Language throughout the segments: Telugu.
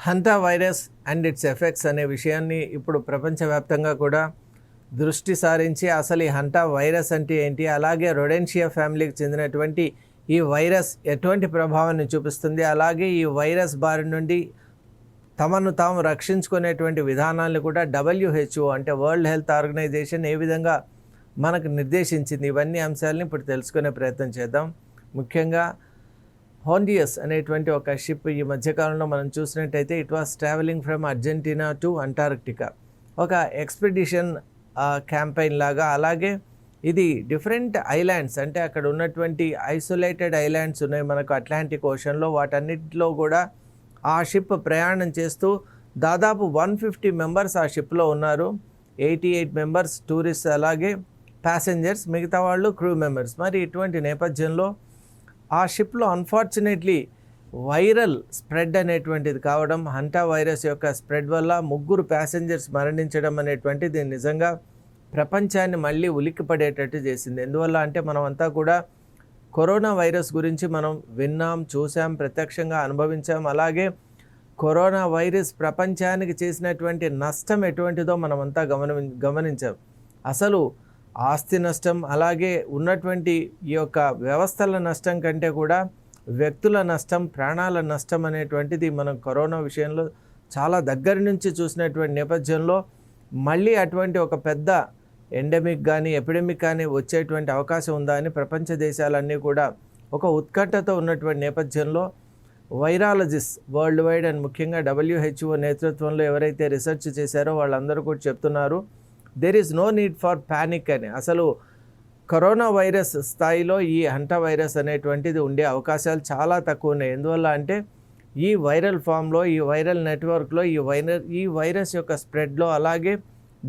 Hanta virus and its effects అనే విషయాన్ని ఇప్పుడు ప్రపంచవ్యాప్తంగా కూడా దృష్టి సారించి అసలు ఈ హంటా వైరస్ అంటే ఏంటి, అలాగే రొడెన్షియా ఫ్యామిలీకి చెందినటువంటి ఈ వైరస్ ఎటువంటి ప్రభావాన్ని చూపిస్తుంది, అలాగే ఈ వైరస్ బారి నుండి తమను తాము రక్షించుకునేటువంటి విధానాలను కూడా WHO అంటే వరల్డ్ హెల్త్ ఆర్గనైజేషన్ ఏ విధంగా మనకు నిర్దేశించింది, ఇవన్నీ అంశాలని ఇప్పుడు తెలుసుకునే ప్రయత్నం చేద్దాం. ముఖ్యంగా హోండియస్ అనేటువంటి ఒక షిప్ ఈ మధ్యకాలంలో మనం చూసినట్టయితే it was travelling from Argentina to Antarctica, ఒక ఎక్స్పెడిషన్ క్యాంపెయిన్ లాగా. అలాగే ఇది డిఫరెంట్ ఐలాండ్స్, అంటే అక్కడ ఉన్నటువంటి ఐసోలేటెడ్ ఐలాండ్స్ ఉన్నాయి మనకు అట్లాంటిక్ ఓషన్లో, వాటన్నిటిలో కూడా ఆ షిప్ ప్రయాణం చేస్తూ దాదాపు 150 మెంబర్స్ ఆ షిప్లో ఉన్నారు. 88 మెంబర్స్ టూరిస్ట్, అలాగే ప్యాసింజర్స్, మిగతా వాళ్ళు క్రూ మెంబర్స్. మరి ఇటువంటి నేపథ్యంలో ఆ షిప్లో అన్ఫార్చునేట్లీ వైరల్ స్ప్రెడ్ అనేటువంటిది కావడం, హంటా వైరస్ యొక్క స్ప్రెడ్ వల్ల 3 ప్యాసింజర్స్ మరణించడం అనేటువంటిది నిజంగా ప్రపంచాన్ని మళ్ళీ ఉలిక్కిపడేటట్టు చేసింది. ఎందువల్ల అంటే మనమంతా కూడా కరోనా వైరస్ గురించి మనం విన్నాం, చూసాం, ప్రత్యక్షంగా అనుభవించాం. అలాగే కరోనా వైరస్ ప్రపంచానికి చేసినటువంటి నష్టం ఎటువంటిదో మనమంతా గమనించాం. అసలు ఆస్తి నష్టం, అలాగే ఉన్నటువంటి ఈ యొక్క వ్యవస్థల నష్టం కంటే కూడా వ్యక్తుల నష్టం, ప్రాణాల నష్టం అనేటువంటిది మనం కరోనా విషయంలో చాలా దగ్గర నుంచి చూసినటువంటి నేపథ్యంలో మళ్ళీ అటువంటి ఒక పెద్ద ఎండమిక్ కానీ ఎపిడమిక్ కానీ వచ్చేటువంటి అవకాశం ఉందా అని ప్రపంచ దేశాలన్నీ కూడా ఒక ఉత్కంఠతో ఉన్నటువంటి నేపథ్యంలో వైరాలజిస్ట్ వరల్డ్ వైడ్ అండ్ ముఖ్యంగా WHO నేతృత్వంలో ఎవరైతే రీసెర్చ్ చేశారో వాళ్ళందరూ కూడా చెప్తున్నారు there is no need for panic అని. అసలు కరోనా వైరస్ స్థాయిలో ఈ హంటా వైరస్ అనేటువంటిది ఉండే అవకాశాలు చాలా తక్కువ ఉన్నాయి. ఎందువల్ల అంటే ఈ వైరల్ ఫామ్లో, ఈ వైరల్ నెట్వర్క్లో, ఈ వైరస్ యొక్క స్ప్రెడ్లో, అలాగే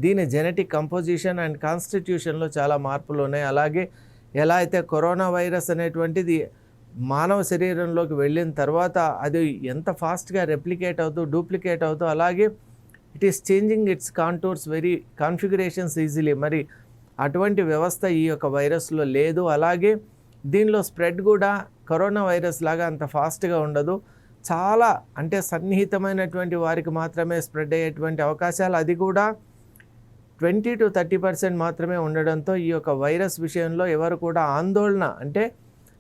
దీని జెనెటిక్ కంపోజిషన్ అండ్ కాన్స్టిట్యూషన్లో చాలా మార్పులు ఉన్నాయి. అలాగే ఎలా అయితే కరోనా వైరస్ అనేటువంటిది మానవ శరీరంలోకి వెళ్ళిన తర్వాత అది ఎంత ఫాస్ట్గా రెప్లికేట్ అవుతూ డూప్లికేట్ అవుతూ, అలాగే it is changing it's contours very configurations easily. మరి అటువంటి వ్యవస్థ ఈ యొక్క వైరస్లో లేదు. అలాగే దీనిలో స్ప్రెడ్ కూడా కరోనా వైరస్ లాగా అంత ఫాస్ట్గా ఉండదు. చాలా అంటే సన్నిహితమైనటువంటి వారికి మాత్రమే స్ప్రెడ్ అయ్యేటువంటి అవకాశాలు, అది కూడా 20 to 30% మాత్రమే ఉండడంతో ఈ యొక్క వైరస్ విషయంలో ఎవరు కూడా ఆందోళన, అంటే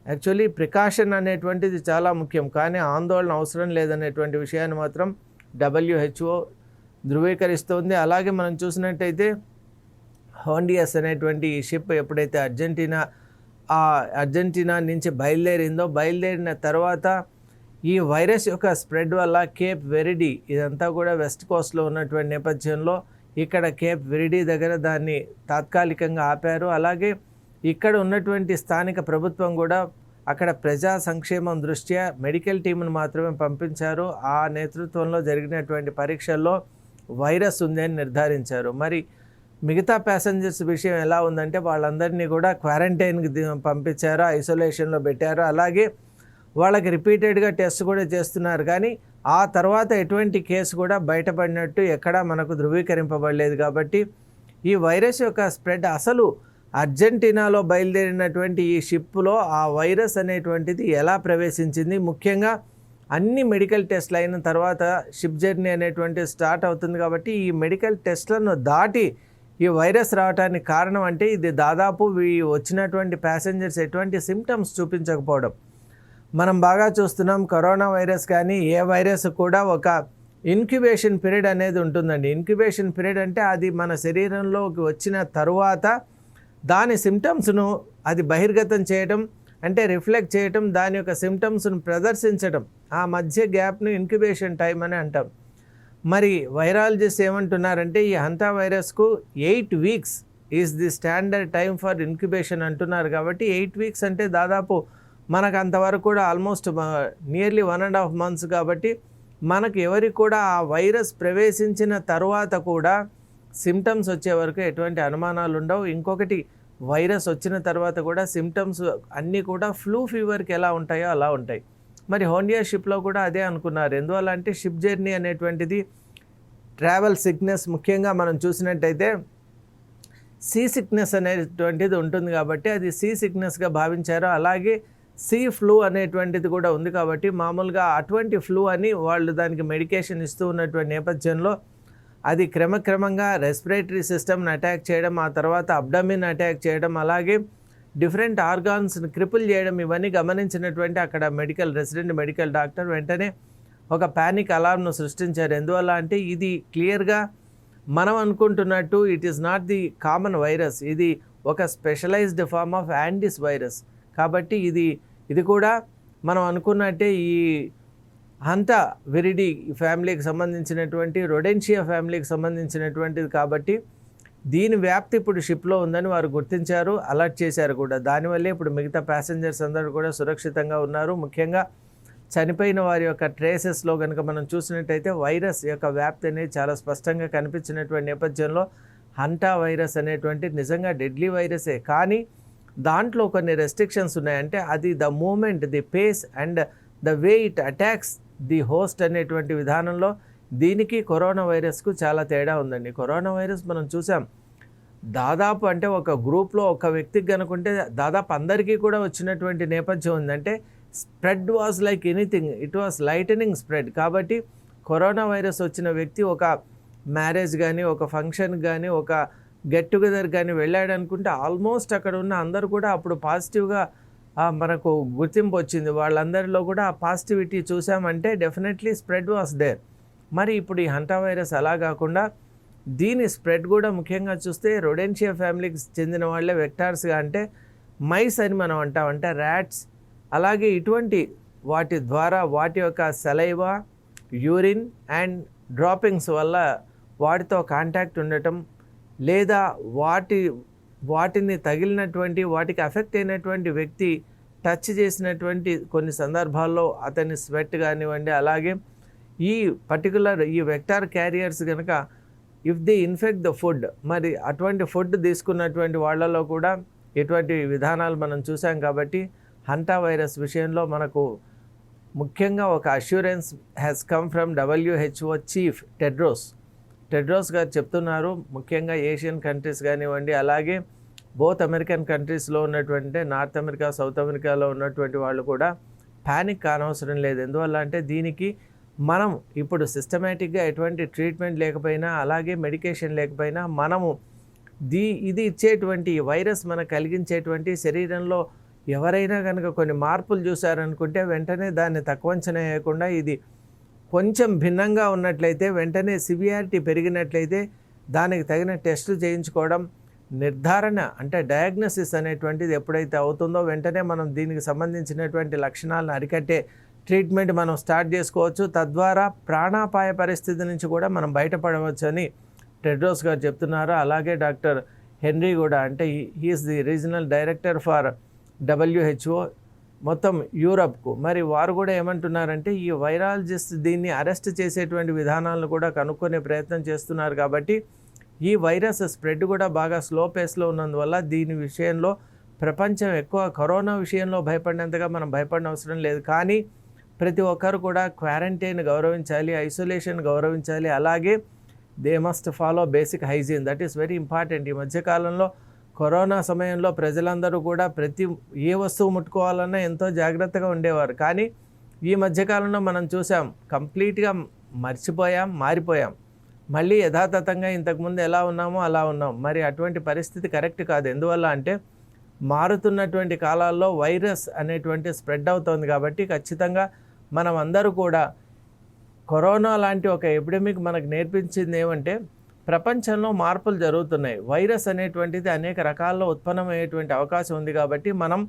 యాక్చువల్లీ ప్రికాషన్ అనేటువంటిది చాలా ముఖ్యం, కానీ ఆందోళన అవసరం లేదనేటువంటి విషయాన్ని మాత్రం WHO ధృవీకరిస్తోంది. అలాగే మనం చూసినట్టయితే హోండియస్ అనేటువంటి ఈ షిప్ ఎప్పుడైతే అర్జెంటీనా నుంచి బయలుదేరిన తర్వాత ఈ వైరస్ యొక్క స్ప్రెడ్ వల్ల కేప్ వెరిడీ, ఇదంతా కూడా వెస్ట్ కోస్ట్లో ఉన్నటువంటి నేపథ్యంలో ఇక్కడ కేప్ వెరిడీ దగ్గర దాన్ని తాత్కాలికంగా ఆపారు. అలాగే ఇక్కడ ఉన్నటువంటి స్థానిక ప్రభుత్వం కూడా అక్కడ ప్రజా సంక్షేమం దృష్ట్యా మెడికల్ టీంను మాత్రమే పంపించారు. ఆ నేతృత్వంలో జరిగినటువంటి పరీక్షల్లో వైరస్ ఉందని నిర్ధారించారు. మరి మిగతా ప్యాసింజర్స్ విషయం ఎలా ఉందంటే వాళ్ళందరినీ కూడా క్వారంటైన్కి పంపించారు, ఐసోలేషన్లో పెట్టారు. అలాగే వాళ్ళకి రిపీటెడ్గా టెస్ట్ కూడా చేస్తున్నారు, కానీ ఆ తర్వాత ఎటువంటి కేసు కూడా బయటపడినట్టు ఎక్కడా మనకు ధృవీకరింపబడలేదు. కాబట్టి ఈ వైరస్ యొక్క స్ప్రెడ్ అసలు అర్జెంటీనాలో బయలుదేరినటువంటి ఈ షిప్లో ఆ వైరస్ అనేటువంటిది ఎలా ప్రవేశించింది, ముఖ్యంగా అన్ని మెడికల్ టెస్ట్లు అయిన తర్వాత షిప్ జర్నీ అనేటువంటిది స్టార్ట్ అవుతుంది. కాబట్టి ఈ మెడికల్ టెస్ట్లను దాటి ఈ వైరస్ రావడానికి కారణం అంటే ఇది దాదాపు వచ్చినటువంటి ప్యాసింజర్స్ ఎటువంటి సిమ్టమ్స్ చూపించకపోవడం. మనం బాగా చూస్తున్నాం కరోనా వైరస్ కానీ ఏ వైరస్ కూడా ఒక ఇన్క్యుబేషన్ పీరియడ్ అనేది ఉంటుందండి. ఇన్క్యుబేషన్ పీరియడ్ అంటే అది మన శరీరంలోకి వచ్చిన తరువాత దాని సిమ్టమ్స్ను అది బహిర్గతం చేయడం, అంటే రిఫ్లెక్ట్ చేయటం, దాని యొక్క సిమ్టమ్స్ను ప్రదర్శించడం, ఆ మధ్య గ్యాప్ను ఇన్క్యుబేషన్ టైం అని అంటాం. మరి వైరాలజిస్ట్ ఏమంటున్నారంటే ఈ హంటా వైరస్కు 8 weeks is the standard time for incubation అంటున్నారు. కాబట్టి 8 weeks అంటే దాదాపు మనకు అంతవరకు కూడా ఆల్మోస్ట్ నియర్లీ 1.5 months. కాబట్టి మనకు ఎవరికి కూడా ఆ వైరస్ ప్రవేశించిన తర్వాత కూడా సిమ్టమ్స్ వచ్చే వరకు ఎటువంటి అనుమానాలు ఉండవు. ఇంకొకటి, వైరస్ వచ్చిన తర్వాత కూడా సిమ్టమ్స్ అన్నీ కూడా ఫ్లూ ఫీవర్కి ఎలా ఉంటాయో అలా ఉంటాయి. మరి హోండియా షిప్లో కూడా అదే అనుకున్నారు. ఎందువల్ల అంటే షిప్ జర్నీ అనేటువంటిది ట్రావెల్ సిక్నెస్, ముఖ్యంగా మనం చూసినట్టయితే సీ సిక్నెస్ అనేటువంటిది ఉంటుంది కాబట్టి అది సీ సిక్నెస్గా భావించారు. అలాగే సీ ఫ్లూ అనేటువంటిది కూడా ఉంది కాబట్టి మామూలుగా అటువంటి ఫ్లూ అని వాళ్ళు దానికి మెడికేషన్ ఇస్తూ ఉన్నటువంటి నేపథ్యంలో అది క్రమక్రమంగా రెస్పిరేటరీ సిస్టమ్ని అటాక్ చేయడం, ఆ తర్వాత అబ్డమిన్ అటాక్ చేయడం, అలాగే డిఫరెంట్ ఆర్గాన్స్ని క్రిపుల్ చేయడం, ఇవన్నీ గమనించినటువంటి అక్కడ రెసిడెంట్ మెడికల్ డాక్టర్ వెంటనే ఒక ప్యానిక్ అలార్మ్ను సృష్టించారు. ఎందువల్ల అంటే ఇది క్లియర్గా మనం అనుకుంటున్నట్టు it is not the common virus, ఇది ఒక specialised form of Andes virus. కాబట్టి ఇది కూడా మనం అనుకున్నట్టే ఈ హంటా విరిడి ఫ్యామిలీకి సంబంధించినటువంటి రొడెన్షియా ఫ్యామిలీకి సంబంధించినటువంటిది. కాబట్టి దీని వ్యాప్తి ఇప్పుడు షిప్లో ఉందని వారు గుర్తించారు, అలర్ట్ చేశారు కూడా. దానివల్లే ఇప్పుడు మిగతా ప్యాసింజర్స్ అందరూ కూడా సురక్షితంగా ఉన్నారు. ముఖ్యంగా చనిపోయిన వారి యొక్క ట్రేసెస్లో కనుక మనం చూసినట్టయితే వైరస్ యొక్క వ్యాప్తి అనేది చాలా స్పష్టంగా కనిపించినటువంటి నేపథ్యంలో హంటా వైరస్ అనేటువంటి నిజంగా డెడ్లీ వైరసే, కానీ దాంట్లో కొన్ని రెస్ట్రిక్షన్స్ ఉన్నాయంటే అది the moment, the pace and the way it attacks the host అనేటువంటి విధానంలో దీనికి కరోనా వైరస్కు చాలా తేడా ఉందండి. కరోనా వైరస్ మనం చూసాం దాదాపు అంటే ఒక గ్రూప్లో ఒక వ్యక్తికి కనుకుంటే దాదాపు అందరికీ కూడా వచ్చినటువంటి నేపథ్యం ఉందంటే spread was like anything, it was lightening spread. కాబట్టి కరోనా వైరస్ వచ్చిన వ్యక్తి ఒక మ్యారేజ్ కానీ, ఒక ఫంక్షన్ కానీ, ఒక గెట్ టుగెదర్ కానీ వెళ్ళాడు అనుకుంటే ఆల్మోస్ట్ అక్కడ ఉన్న అందరూ కూడా అప్పుడు పాజిటివ్గా మనకు గుర్తింపు వచ్చింది. వాళ్ళందరిలో కూడా ఆ పాజిటివిటీ చూసామంటే డెఫినెట్లీ స్ప్రెడ్ వాస్ దేర్. మరి ఇప్పుడు ఈ హంటా వైరస్ అలా కాకుండా దీని స్ప్రెడ్ కూడా ముఖ్యంగా చూస్తే రొడెన్షియా ఫ్యామిలీకి చెందిన వాళ్ళే వెక్టార్స్గా, అంటే మైస్ అని మనం అంటాం, అంటే ర్యాట్స్, అలాగే ఇటువంటి వాటి ద్వారా వాటి యొక్క సలైవా, యూరిన్ అండ్ డ్రాపింగ్స్ వల్ల వాటితో కాంటాక్ట్ ఉండటం, లేదా వాటిని తగిలినటువంటి వాటికి అఫెక్ట్ అయినటువంటి వ్యక్తి టచ్ చేసినటువంటి కొన్ని సందర్భాల్లో అతని స్వెట్ కానివ్వండి, అలాగే ఈ వెక్టార్ క్యారియర్స్ కనుక if the infect the food, మరి అటువంటి ఫుడ్ తీసుకున్నటువంటి వాళ్ళలో కూడా ఇటువంటి విధానాలు మనం చూసాం. కాబట్టి హంటా వైరస్ విషయంలో మనకు ముఖ్యంగా ఒక assurance has come from WHO chief Tedros గారు చెప్తున్నారు. ముఖ్యంగా ఏషియన్ కంట్రీస్ కానివ్వండి, అలాగే బోత్ అమెరికన్ కంట్రీస్లో ఉన్నటువంటి నార్త్ అమెరికా, సౌత్ అమెరికాలో ఉన్నటువంటి వాళ్ళు కూడా ప్యానిక్ కానవసరం లేదు. ఎందువల్ల అంటే దీనికి మనం ఇప్పుడు సిస్టమేటిక్గా ఎటువంటి ట్రీట్మెంట్ లేకపోయినా, అలాగే మెడికేషన్ లేకపోయినా మనము ఇది ఇచ్చేటువంటి వైరస్ మనకు కలిగించేటువంటి శరీరంలో ఎవరైనా కనుక కొన్ని మార్పులు చూశారనుకుంటే వెంటనే దాన్ని తక్కువ అంచనా వేయకుండా ఇది కొంచెం భిన్నంగా ఉన్నట్లయితే, వెంటనే సివియారిటీ పెరిగినట్లయితే దానికి తగిన టెస్టులు చేయించుకోవడం, నిర్ధారణ అంటే డయాగ్నోసిస్ అనేటువంటిది ఎప్పుడైతే అవుతుందో వెంటనే మనం దీనికి సంబంధించినటువంటి లక్షణాలను అరికట్టే ట్రీట్మెంట్ మనం స్టార్ట్ చేసుకోవచ్చు. తద్వారా ప్రాణాపాయ పరిస్థితి నుంచి కూడా మనం బయటపడవచ్చు అని టెడ్రోస్ గారు చెప్తున్నారు. అలాగే డాక్టర్ హెన్రీ కూడా, అంటే he's the regional director for WHO మొత్తం యూరప్కు. మరి వారు కూడా ఏమంటున్నారంటే ఈ వైరాలజిస్ట్ దీన్ని అరెస్ట్ చేసేటువంటి విధానాలను కూడా కనుక్కునే ప్రయత్నం చేస్తున్నారు. కాబట్టి ఈ వైరస్ స్ప్రెడ్ కూడా బాగా స్లో పేస్లో ఉన్నందువల్ల దీని విషయంలో ప్రపంచం ఎక్కువ కరోనా విషయంలో భయపడినంతగా మనం భయపడిన అవసరం లేదు. కానీ ప్రతి ఒక్కరు కూడా క్వారంటైన్ గౌరవించాలి, ఐసోలేషన్ గౌరవించాలి, అలాగే they must follow basic hygiene, that is very important. ఈ మధ్యకాలంలో కరోనా సమయంలో ప్రజలందరూ కూడా ఏ వస్తువు ముట్టుకోవాలన్నా ఎంతో జాగ్రత్తగా ఉండేవారు. కానీ ఈ మధ్యకాలంలో మనం చూసాం కంప్లీట్గా మారిపోయాం. మళ్ళీ యథాతథంగా ఇంతకుముందు ఎలా ఉన్నామో అలా ఉన్నాం. మరి అటువంటి పరిస్థితి కరెక్ట్ కాదు. ఎందువల్ల అంటే మారుతున్నటువంటి కాలాల్లో వైరస్ అనేటువంటి స్ప్రెడ్ అవుతోంది. కాబట్టి ఖచ్చితంగా మనం అందరూ కూడా కరోనా లాంటి ఒక ఎపిడమిక్ మనకు నేర్పించింది ఏమంటే ప్రపంచంలో మార్పులు జరుగుతున్నాయి. వైరస్ అనేటువంటిది అనేక రకాల్లో ఉత్పన్నమయ్యేటువంటి అవకాశం ఉంది. కాబట్టి మనం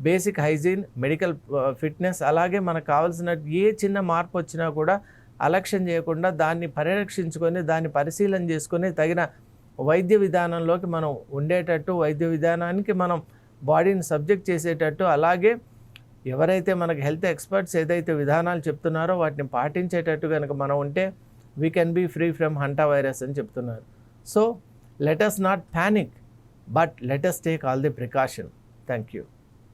బేసిక్ హైజీన్, మెడికల్ ఫిట్నెస్, అలాగే మనకు కావాల్సిన ఏ చిన్న మార్పు వచ్చినా కూడా అలక్ష్యం చేయకుండా దాన్ని పరిరక్షించుకొని దాన్ని పరిశీలన చేసుకొని తగిన వైద్య విధానంలోకి మనం ఉండేటట్టు, వైద్య విధానానికి మనం బాడీని సబ్జెక్ట్ చేసేటట్టు, అలాగే ఎవరైతే మనకు హెల్త్ ఎక్స్పర్ట్స్ ఏదైతే విధానాలు చెప్తున్నారో వాటిని పాటించేటట్టు కనుక మనం ఉంటే we can be free from Hanta virus అని చెప్తున్నారు. So let us not panic, but let us take all the precaution. Thank you.